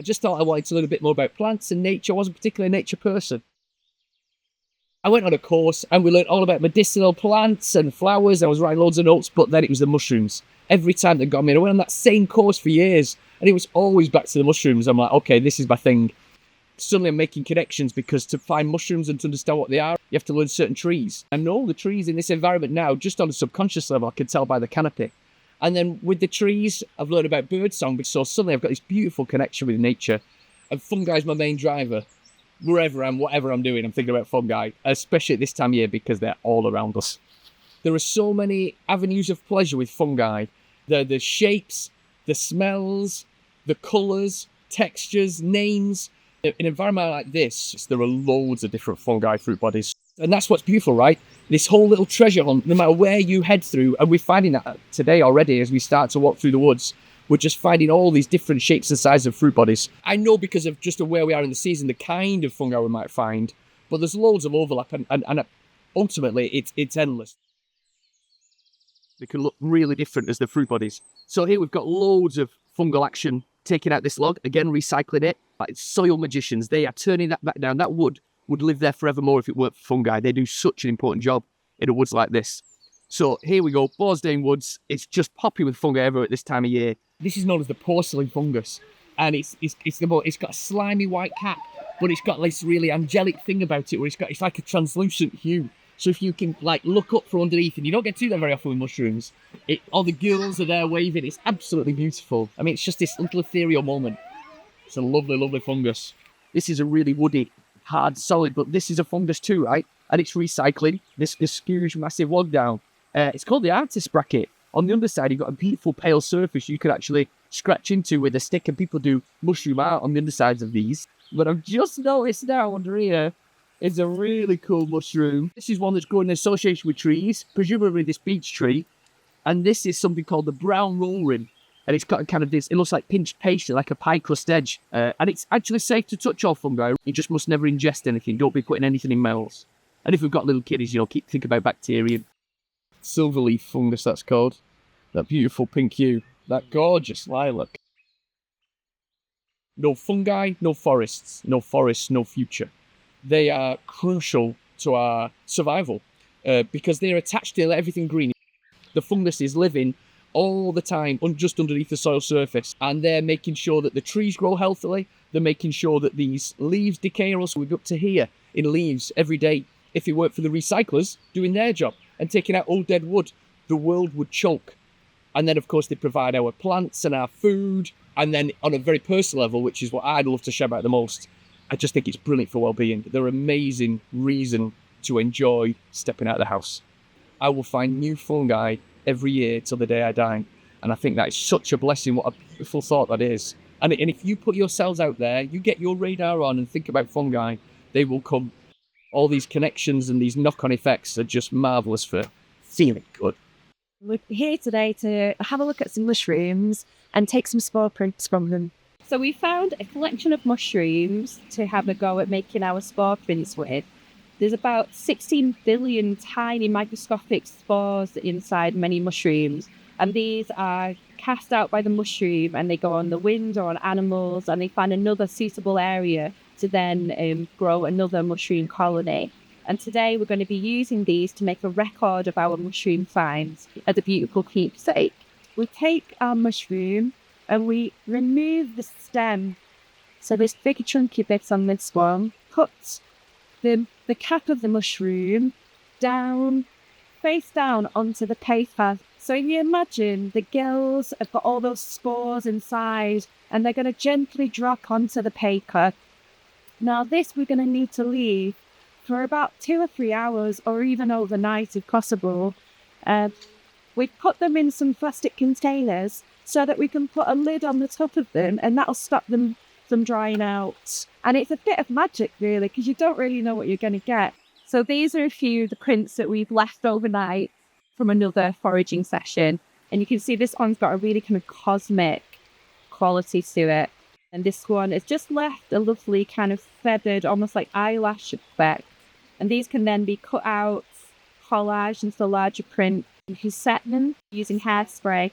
I just thought I wanted to learn a bit more about plants and nature. I wasn't particularly a nature person. I went on a course and we learned all about medicinal plants and flowers. I was writing loads of notes, but then it was the mushrooms. Every time they got me, and I went on that same course for years, and it was always back to the mushrooms. I'm like, okay, this is my thing. Suddenly I'm making connections, because to find mushrooms and to understand what they are, you have to learn certain trees. I know the trees in this environment now, just on a subconscious level, I can tell by the canopy. And then with the trees, I've learned about birdsong, so suddenly I've got this beautiful connection with nature. And fungi is my main driver. Wherever whatever I'm doing, I'm thinking about fungi, especially at this time of year, because they're all around us. There are so many avenues of pleasure with fungi. The shapes, the smells, the colours, textures, names. In an environment like this, there are loads of different fungi fruit bodies. And that's what's beautiful, right? This whole little treasure hunt, no matter where you head through, and we're finding that today already as we start to walk through the woods. We're just finding all these different shapes and sizes of fruit bodies. I know because of just where we are in the season, the kind of fungi we might find, but there's loads of overlap, and ultimately it's endless. They can look really different as the fruit bodies. So here we've got loads of fungal action, taking out this log, again recycling it, like soil magicians. They are turning that back down. That wood would live there forevermore if it weren't for fungi. They do such an important job in the woods like this. So here we go, Borsdane Woods. It's just poppy with fungi ever at this time of year. This is known as the porcelain fungus, and it's got a slimy white cap, but it's got this really angelic thing about it, where it's like a translucent hue. So if you can like look up from underneath, and you don't get to do that very often with mushrooms, all the gills are there waving. It's absolutely beautiful. I mean, it's just this little ethereal moment. It's a lovely, lovely fungus. This is a really woody, hard, solid, but this is a fungus too, right? And it's recycling this huge, massive log down. It's called the artist bracket. On the underside, you've got a beautiful pale surface you can actually scratch into with a stick, and people do mushroom art on the undersides of these. But I've just noticed now under here is a really cool mushroom. This is one that's grown in association with trees, presumably this beech tree. And this is something called the brown rolling. And it's got a kind of this, it looks like pinched pastry, like a pie crust edge. And it's actually safe to touch all fungi. You just must never ingest anything. Don't be putting anything in mouths. And if we've got little kiddies, keep thinking about bacteria. Silverleaf fungus, that's called. That beautiful pink hue. That gorgeous lilac. No fungi, no forests. No forests, no future. They are crucial to our survival because they're attached to everything green. The fungus is living all the time just underneath the soil surface, and they're making sure that the trees grow healthily. They're making sure that these leaves decay. Also, we're up to here in leaves every day. If it weren't for the recyclers doing their job and taking out old dead wood, the world would choke. And then, of course, they provide our plants and our food. And then on a very personal level, which is what I'd love to share about the most, I just think it's brilliant for well-being. They're an amazing reason to enjoy stepping out of the house. I will find new fungi every year till the day I die. And I think that is such a blessing. What a beautiful thought that is. And if you put yourselves out there, you get your radar on and think about fungi, they will come. All these connections and these knock-on effects are just marvellous for feeling good. We're here today to have a look at some mushrooms and take some spore prints from them. So we found a collection of mushrooms to have a go at making our spore prints with. There's about 16 billion tiny microscopic spores inside many mushrooms, and these are cast out by the mushroom, and they go on the wind or on animals, and they find another suitable area to then grow another mushroom colony. And today we're going to be using these to make a record of our mushroom finds as a beautiful keepsake. We take our mushroom and we remove the stem. So there's big chunky bits on this one. Put the cap of the mushroom down, face down onto the paper. So if you imagine the gills have got all those spores inside, and they're going to gently drop onto the paper. Now this we're going to need to leave for about 2 or 3 hours, or even overnight if possible. We put them in some plastic containers so that we can put a lid on the top of them, and that'll stop them from drying out. And it's a bit of magic really, because you don't really know what you're going to get. So these are a few of the prints that we've left overnight from another foraging session. And you can see this one's got a really kind of cosmic quality to it. And this one has just left a lovely kind of feathered, almost like eyelash effect. And these can then be cut out, collaged into a larger print. You can set them using hairspray.